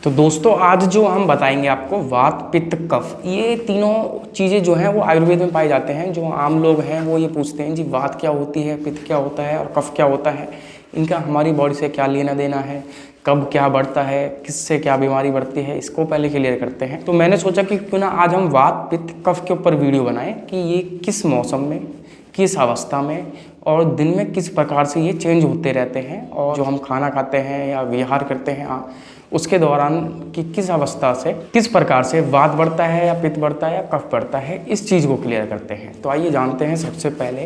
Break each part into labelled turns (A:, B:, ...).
A: तो दोस्तों आज जो हम बताएंगे आपको वात पित्त कफ, ये तीनों चीज़ें जो हैं वो आयुर्वेद में पाए जाते हैं। जो आम लोग हैं वो ये पूछते हैं जी वात क्या होती है, पित्त क्या होता है और कफ क्या होता है, इनका हमारी बॉडी से क्या लेना देना है, कब क्या बढ़ता है, किससे क्या बीमारी बढ़ती है, इसको पहले क्लियर करते हैं। तो मैंने सोचा कि क्यों ना आज हम वात पित्त कफ के ऊपर वीडियो बनाएं कि ये किस मौसम में, किस अवस्था में और दिन में किस प्रकार से ये चेंज होते रहते हैं, और जो हम खाना खाते हैं या विहार करते हैं उसके दौरान कि किस अवस्था से किस प्रकार से वात बढ़ता है या पित्त बढ़ता है या कफ बढ़ता है, इस चीज़ को क्लियर करते हैं। तो आइए जानते हैं सबसे पहले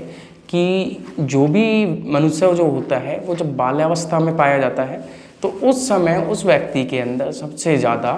A: कि जो भी मनुष्य जो होता है वो जब बाल्यावस्था में पाया जाता है तो उस समय उस व्यक्ति के अंदर सबसे ज़्यादा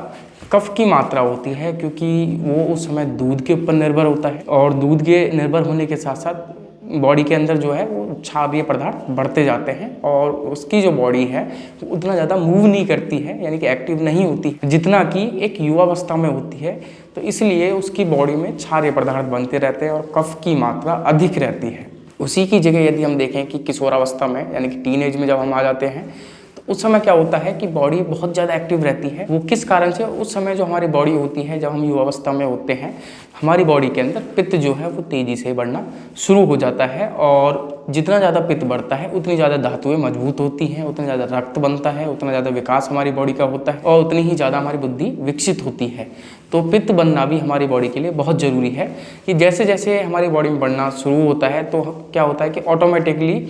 A: कफ की मात्रा होती है, क्योंकि वो उस समय दूध के ऊपर निर्भर होता है और दूध के निर्भर होने के साथ साथ बॉडी के अंदर जो है वो क्षारीय पदार्थ बढ़ते जाते हैं और उसकी जो बॉडी है वो उतना ज़्यादा मूव नहीं करती है, यानी कि एक्टिव नहीं होती जितना कि एक युवावस्था में होती है। तो इसलिए उसकी बॉडी में क्षारीय पदार्थ बनते रहते हैं और कफ की मात्रा अधिक रहती है। उसी की जगह यदि हम देखें कि किशोरावस्था में यानी कि टीन एज में जब हम आ जाते हैं तो उस समय क्या होता है कि बॉडी बहुत ज़्यादा एक्टिव रहती है। वो किस कारण से, उस समय जो हमारी बॉडी होती है जब हम युवावस्था में होते हैं हमारी बॉडी के अंदर पित्त जो है वो तेज़ी से बढ़ना शुरू हो जाता है और जितना ज़्यादा पित्त बढ़ता है उतनी ज़्यादा धातुएं मजबूत होती हैं, उतना ज़्यादा रक्त बनता है, उतना ज़्यादा विकास हमारी बॉडी का होता है और उतनी ही ज़्यादा हमारी बुद्धि विकसित होती है। तो पित्त बनना भी हमारी बॉडी के लिए बहुत ज़रूरी है कि जैसे जैसे हमारी बॉडी में बढ़ना शुरू होता है तो क्या होता है कि ऑटोमेटिकली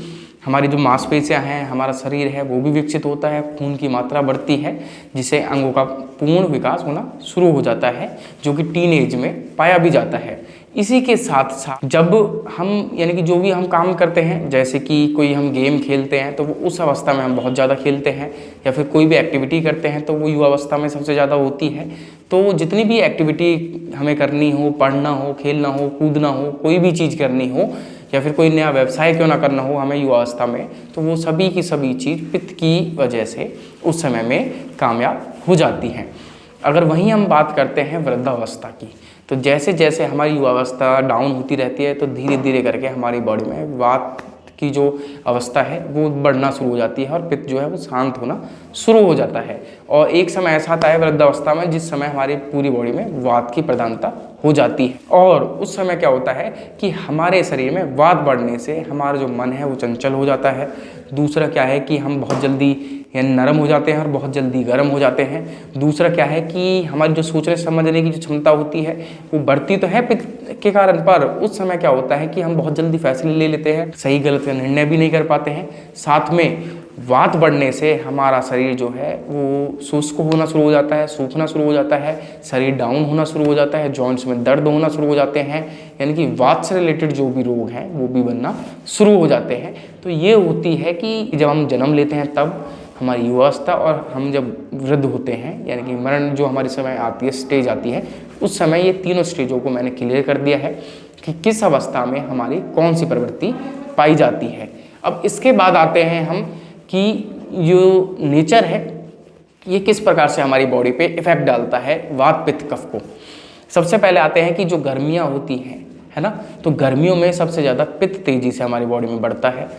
A: हमारी जो मांसपेशियां हैं, हमारा शरीर है वो भी विकसित होता है, खून की मात्रा बढ़ती है जिससे अंगों का पूर्ण विकास होना शुरू हो जाता है, जो कि टीन एज में पाया भी जाता है। इसी के साथ साथ जब हम यानी कि जो भी हम काम करते हैं, जैसे कि कोई हम गेम खेलते हैं तो वो उस अवस्था में हम बहुत ज़्यादा खेलते हैं, या फिर कोई भी एक्टिविटी करते हैं तो वो युवावस्था में सबसे ज़्यादा होती है। तो जितनी भी एक्टिविटी हमें करनी हो, पढ़ना हो, खेलना हो, कूदना हो, कोई भी चीज़ करनी हो या फिर कोई नया व्यवसाय क्यों ना करना हो हमें युवावस्था में, तो वो सभी की सभी चीज़ पित्त की वजह से उस समय में कामयाब हो जाती हैं। अगर वहीं हम बात करते हैं वृद्धावस्था की, तो जैसे जैसे हमारी युवावस्था डाउन होती रहती है तो धीरे धीरे करके हमारी बॉडी में वात की जो अवस्था है वो बढ़ना शुरू हो जाती है और पित्त जो है वो शांत होना शुरू हो जाता है। और एक समय ऐसा आता है वृद्धावस्था में जिस समय हमारी पूरी बॉडी में वात की प्रधानता हो जाती है और उस समय क्या होता है कि हमारे शरीर में वात बढ़ने से हमारा जो मन है वो चंचल हो जाता है। दूसरा क्या है कि हम बहुत जल्दी यानी नरम हो जाते हैं और बहुत जल्दी गर्म हो जाते हैं। दूसरा क्या है कि हमारी जो सोचने समझने की जो क्षमता होती है वो बढ़ती तो है पित्त के कारण, पर उस समय क्या होता है कि हम बहुत जल्दी फैसले ले लेते हैं, सही गलत का निर्णय भी नहीं कर पाते हैं। साथ में वात बढ़ने से हमारा शरीर जो है वो शुष्क होना शुरू हो जाता है, सूखना शुरू हो जाता है, शरीर डाउन होना शुरू हो जाता है, जॉइंट्स में दर्द होना शुरू हो जाते हैं, यानी कि वात से रिलेटेड जो भी रोग हैं वो भी बनना शुरू हो जाते हैं। तो ये होती है कि जब हम जन्म लेते हैं तब हमारी युवावस्था और हम जब वृद्ध होते हैं यानी कि मरण जो हमारे समय आती है, स्टेज आती है, उस समय ये तीनों स्टेजों को मैंने क्लियर कर दिया है कि किस अवस्था में हमारी कौन सी प्रवृत्ति पाई जाती है। अब इसके बाद आते हैं हम कि जो नेचर है ये किस प्रकार से हमारी बॉडी पे इफेक्ट डालता है वात पित्त कफ को। सबसे पहले आते हैं कि जो गर्मियाँ होती हैं, है ना, तो गर्मियों में सबसे ज़्यादा पित्त तेज़ी से हमारी बॉडी में बढ़ता है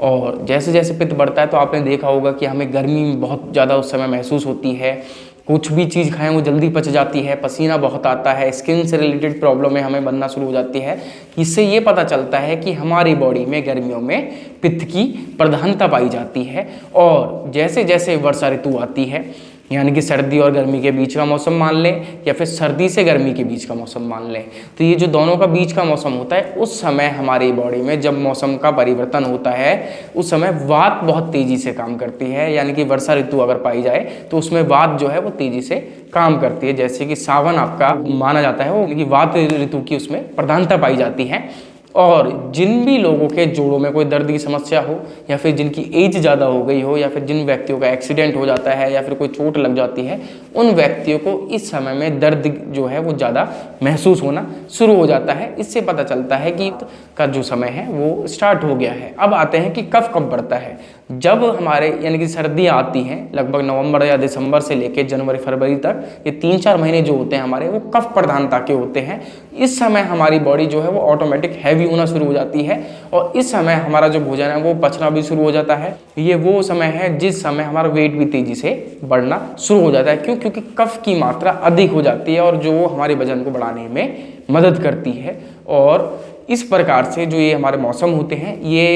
A: और जैसे जैसे पित्त बढ़ता है तो आपने देखा होगा कि हमें गर्मी बहुत ज़्यादा उस समय महसूस होती है, कुछ भी चीज़ खाएं वो जल्दी पच जाती है, पसीना बहुत आता है, स्किन से रिलेटेड प्रॉब्लमें हमें बनना शुरू हो जाती है। इससे ये पता चलता है कि हमारी बॉडी में गर्मियों में पित्त की प्रधानता पाई जाती है। और जैसे जैसे वर्षा ऋतु आती है यानी कि सर्दी और गर्मी के बीच का मौसम मान लें या फिर सर्दी से गर्मी के बीच का मौसम मान लें, तो ये जो दोनों का बीच का मौसम होता है उस समय हमारी बॉडी में जब मौसम का परिवर्तन होता है उस समय वात बहुत तेज़ी से काम करती है। यानी कि वर्षा ऋतु अगर पाई जाए तो उसमें वात जो है वो तेज़ी से काम करती है। जैसे कि सावन आपका माना जाता है वो कि वात ऋतु की उसमें प्रधानता पाई जाती है। और जिन भी लोगों के जोड़ों में कोई दर्द की समस्या हो या फिर जिनकी एज ज़्यादा हो गई हो या फिर जिन व्यक्तियों का एक्सीडेंट हो जाता है या फिर कोई चोट लग जाती है, उन व्यक्तियों को इस समय में दर्द जो है वो ज़्यादा महसूस होना शुरू हो जाता है। इससे पता चलता है कि का जो समय है वो स्टार्ट हो गया है। अब आते हैं कि कफ कब बढ़ता है। जब हमारे यानी कि सर्दियाँ आती हैं लगभग नवंबर या दिसंबर से लेकर जनवरी फरवरी तक, ये 3-4 महीने जो होते हैं हमारे वो कफ प्रधानता के होते हैं। इस समय हमारी बॉडी जो है वो ऑटोमेटिक हैवी हैवी होना शुरू हो जाती है और इस समय हमारा जो भोजन है वो पचना भी शुरू हो जाता है। ये वो समय है जिस समय हमारा वेट भी तेजी से बढ़ना शुरू हो जाता है। क्यों? क्योंकि कफ की मात्रा अधिक हो जाती है और जो हमारे वजन को बढ़ाने में मदद करती है। और इस प्रकार से जो ये हमारे मौसम होते हैं ये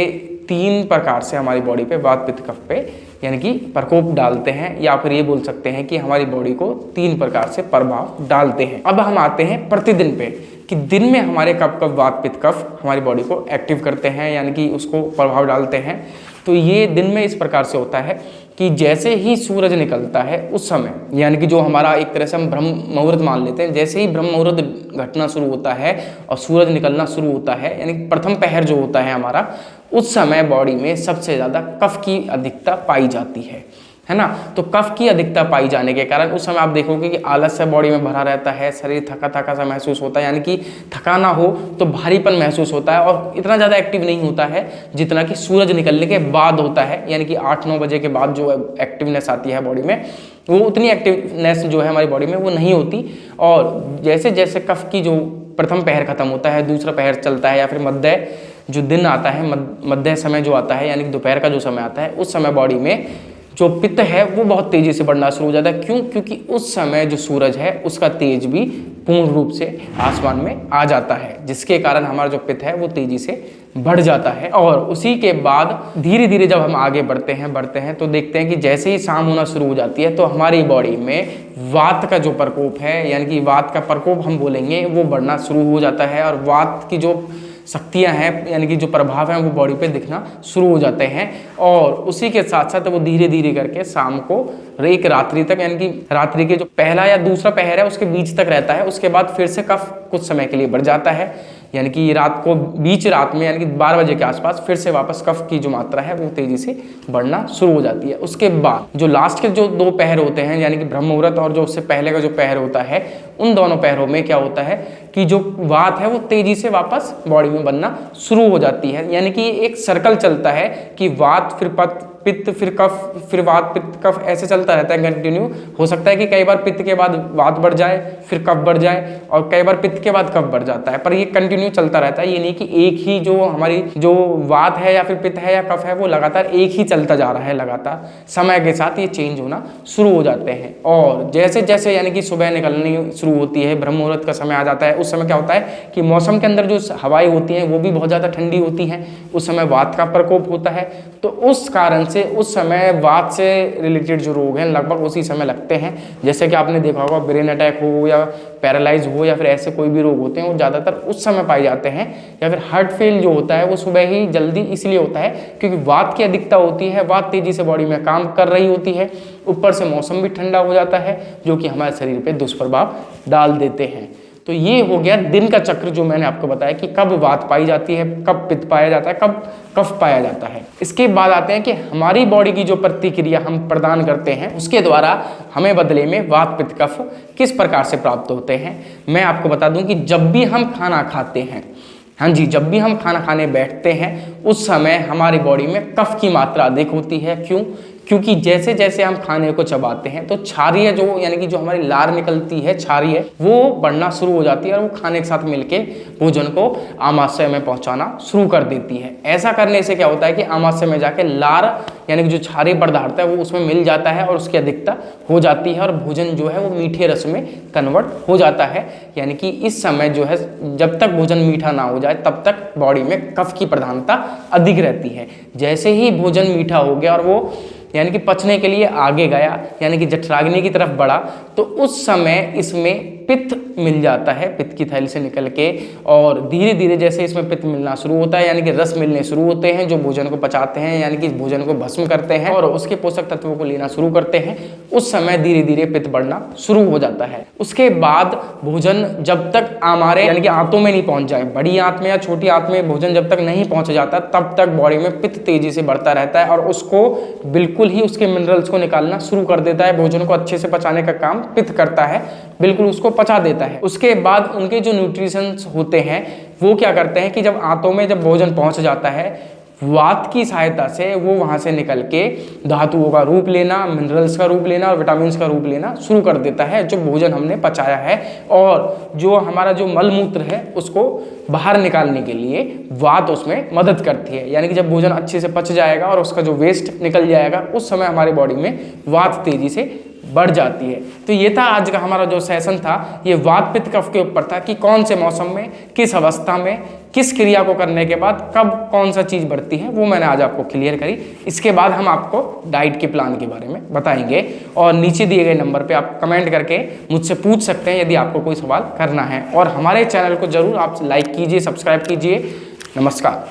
A: 3 प्रकार से हमारी बॉडी पे वात पित्त कफ पे यानी कि प्रकोप डालते हैं, या फिर ये बोल सकते हैं कि हमारी बॉडी को 3 प्रकार से प्रभाव डालते हैं। अब हम आते हैं प्रतिदिन पे कि दिन में हमारे कब कब वात पित्त कफ हमारी बॉडी को एक्टिव करते हैं यानी कि उसको प्रभाव डालते हैं। तो ये दिन में इस प्रकार से होता है कि जैसे ही सूरज निकलता है उस समय, यानी कि जो हमारा एक तरह से हम ब्रह्म मुहूर्त मान लेते हैं, जैसे ही ब्रह्म मुहूर्त घटना शुरू होता है और सूरज निकलना शुरू होता है यानी प्रथम पहर जो होता है हमारा, उस समय बॉडी में सबसे ज़्यादा कफ की अधिकता पाई जाती है ना। तो कफ की अधिकता पाई जाने के कारण उस समय आप देखोगे कि आलस से बॉडी में भरा रहता है, शरीर थका थका सा महसूस होता है, यानी कि थका ना हो तो भारीपन महसूस होता है और इतना ज़्यादा एक्टिव नहीं होता है जितना कि सूरज निकलने के बाद होता है। यानी कि 8-9 बजे के बाद जो एक्टिवनेस आती है बॉडी में, वो उतनी एक्टिवनेस जो है हमारी बॉडी में वो नहीं होती। और जैसे जैसे कफ की जो प्रथम पहर खत्म होता है, दूसरा पहर चलता है या फिर मध्य जो दिन आता है, मध्य समय जो आता है यानी कि दोपहर का जो समय आता है, उस समय बॉडी में जो पित्त है वो बहुत तेजी से बढ़ना शुरू हो जाता है। क्यों? क्योंकि उस समय जो सूरज है उसका तेज भी पूर्ण रूप से आसमान में आ जाता है, जिसके कारण हमारा जो पित्त है वो तेजी से बढ़ जाता है। और उसी के बाद धीरे धीरे जब हम आगे बढ़ते हैं तो देखते हैं कि जैसे ही शाम होना शुरू हो जाती है तो हमारी बॉडी में वात का जो प्रकोप है यानी कि वात का प्रकोप हम बोलेंगे वो बढ़ना शुरू हो जाता है और वात की जो शक्तियां हैं यानी कि जो प्रभाव हैं वो बॉडी पे दिखना शुरू हो जाते हैं। और उसी के साथ साथ वो धीरे धीरे करके शाम को एक रात्रि तक यानी कि रात्रि के जो पहला या दूसरा पहर है उसके बीच तक रहता है। उसके बाद फिर से कफ कुछ समय के लिए बढ़ जाता है यानी कि रात को बीच रात में यानी कि 12 बजे के आसपास फिर से वापस कफ की जो मात्रा है वो तेजी से बढ़ना शुरू हो जाती है। उसके बाद जो लास्ट के जो 2 पहर होते हैं यानी कि ब्रह्म मुहूर्त और जो उससे पहले का जो पहर होता है, उन दोनों पहरों में क्या होता है कि जो वात है वो तेजी से वापस बॉडी में बनना शुरू हो जाती है। यानी कि एक सर्कल चलता है कि वात फिर पित्त फिर कफ फिर वात पित्त कफ ऐसे चलता रहता है कंटिन्यू। हो सकता है कि कई बार पित्त के बाद वात बढ़ जाए फिर कफ बढ़ जाए और कई बार पित्त के बाद कफ बढ़ जाता है, पर ये कंटिन्यू चलता रहता है। ये नहीं कि एक ही जो हमारी जो वात है या फिर पित्त है या कफ है वो लगातार एक ही चलता जा रहा है, लगातार समय के साथ ये चेंज होना शुरू हो जाते हैं। और जैसे जैसे यानी कि सुबह निकलनी शुरू होती है, ब्रह्म मुहूर्त का समय आ जाता है, उस समय क्या होता है कि मौसम के अंदर जो हवाएं होती हैं वो भी बहुत ज़्यादा ठंडी होती हैं, उस समय वात का प्रकोप होता है। तो उस कारण से उस समय वात से रिलेटेड जो रोग हैं लगभग उसी समय लगते हैं। जैसे कि आपने देखा होगा ब्रेन अटैक हो या पैरालाइज हो या फिर ऐसे कोई भी रोग होते हैं वो ज़्यादातर उस समय पाए जाते हैं। या फिर हार्ट फेल जो होता है वो सुबह ही जल्दी इसलिए होता है क्योंकि वात की अधिकता होती है, वात तेजी से बॉडी में काम कर रही होती है, ऊपर से मौसम भी ठंडा हो जाता है जो कि हमारे शरीर पर दुष्प्रभाव डाल देते हैं। तो ये हो गया दिन का चक्र जो मैंने आपको बताया कि कब वात पाई जाती है, कब पित्त पाया जाता है, कब कफ पाया जाता है। इसके बाद आते हैं कि हमारी बॉडी की जो प्रतिक्रिया हम प्रदान करते हैं उसके द्वारा हमें बदले में वात पित्त कफ किस प्रकार से प्राप्त होते हैं। मैं आपको बता दूं कि जब भी हम खाना खाते हैं, हाँ जी, जब भी हम खाना खाने बैठते हैं उस समय हमारी बॉडी में कफ की मात्रा अधिक होती है। क्यों? क्योंकि जैसे जैसे हम खाने को चबाते हैं तो क्षारीय जो यानी कि जो हमारी लार निकलती है क्षारीय वो बढ़ना शुरू हो जाती है और वो खाने के साथ मिलके भोजन को आमाशय में पहुंचाना शुरू कर देती है। ऐसा करने से क्या होता है कि आमाशय में जाके लार यानी कि जो क्षारीय पदार्थ है वो उसमें मिल जाता है और उसकी अधिकता हो जाती है और भोजन जो है वो मीठे रस में कन्वर्ट हो जाता है। यानी कि इस समय जो है जब तक भोजन मीठा ना हो जाए तब तक बॉडी में कफ की प्रधानता अधिक रहती है। जैसे ही भोजन मीठा हो गया और वो यानी कि पचने के लिए आगे गया यानी कि जठराग्नि की तरफ बढ़ा तो उस समय इसमें पित्त मिल जाता है, पित्त की थैली से निकल के, और धीरे धीरे जैसे इसमें पित्त मिलना शुरू होता है यानी कि रस मिलने शुरू होते हैं जो भोजन को पचाते हैं यानी कि भोजन को भस्म करते हैं और उसके पोषक तत्वों को लेना शुरू करते हैं। उस समय धीरे धीरे पित्त बढ़ना शुरू हो जाता है। उसके बाद भोजन जब तक हमारे यानी कि आंतों में नहीं पहुंच जाए, बड़ी आंत में या छोटी आंत में भोजन जब तक नहीं पहुंच जाता तब तक बॉडी में पित्त तेजी से बढ़ता रहता है और उसको बिल्कुल ही उसके मिनरल्स को निकालना शुरू कर देता है। भोजन को अच्छे से पचाने का काम पित्त करता है, बिल्कुल उसको पचा देता है। उसके बाद उनके जो न्यूट्रिशंस होते हैं वो क्या करते हैं कि जब आंतों में जब भोजन पहुंच जाता है वात की सहायता से वो वहाँ से निकल के धातुओं का रूप लेना, मिनरल्स का रूप लेना और विटामिन्स का रूप लेना शुरू कर देता है, जो भोजन हमने पचाया है। और जो हमारा जो मलमूत्र है उसको बाहर निकालने के लिए वात उसमें मदद करती है। यानी कि जब भोजन अच्छे से पच जाएगा और उसका जो वेस्ट निकल जाएगा, उस समय हमारे बॉडी में वात तेजी से बढ़ जाती है। तो ये था आज का हमारा जो सेशन था, ये वात पित्त कफ के ऊपर था कि कौन से मौसम में, किस अवस्था में, किस क्रिया को करने के बाद कब कौन सा चीज़ बढ़ती है, वो मैंने आज आपको क्लियर करी। इसके बाद हम आपको डाइट के प्लान के बारे में बताएंगे और नीचे दिए गए नंबर पे आप कमेंट करके मुझसे पूछ सकते हैं यदि आपको कोई सवाल करना है। और हमारे चैनल को जरूर आप लाइक कीजिए, सब्सक्राइब कीजिए। नमस्कार।